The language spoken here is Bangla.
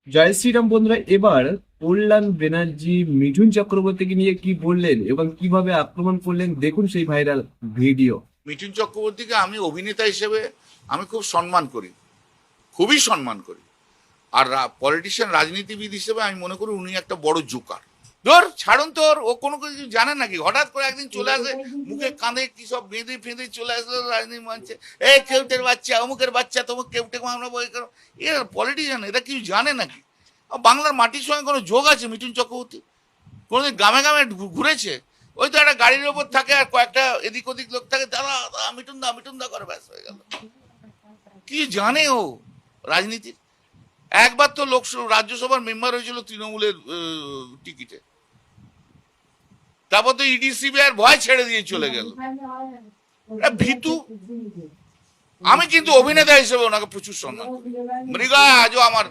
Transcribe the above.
জয় শ্রীরাম বন্ধুরা, এবার কল্যাণ ব্যানার্জি মিঠুন চক্রবর্তীকে নিয়ে কি বললেন এবং কিভাবে আক্রমণ করলেন, দেখুন সেই ভাইরাল ভিডিও। মিঠুন চক্রবর্তীকে আমি অভিনেতা হিসেবে আমি খুব সম্মান করি, খুবই সম্মান করি। আর পলিটিশিয়ান, রাজনীতিবিদ হিসেবে আমি মনে করি উনি একটা বড় জোকার। ধর ছাড়ুন তোর, ও কোনো কিছু জানে নাকি? হঠাৎ করে একদিন চলে আসে, মুখে কাঁধে কি সব বেঁধে ফেঁধে চলে আসে রাজনীতি মঞ্চে, এই কেউটের বাচ্চা, অমুকের বাচ্চা, তমুক কেউটে আমরা বই করো। এরা পলিটিশিয়ান, এরা কিছু জানে নাকি? বাংলার মাটির সঙ্গে কোনো যোগ আছে মিঠুন চক্রবর্তী? কোনোদিন গ্রামে গ্রামে ঘুরেছে? ওই তো একটা গাড়ির ওপর থাকে আর কয়েকটা এদিক ওদিক লোক থাকে, দাদা মিঠুন দা করে ব্যাস হয়ে গেল। কি জানে ও রাজনীতির? একবার তো রাজ্যসভার মেম্বার হয়েছিল তৃণমূলের টিকিটে, তারপর তো ইডি সিবিআই ভয় ছেড়ে দিয়ে চলে গেল। ভীতু। আমি কিন্তু অভিনেতা হিসেবে ওনাকে প্রচুর সম্মান করি। মৃগা আজও আমার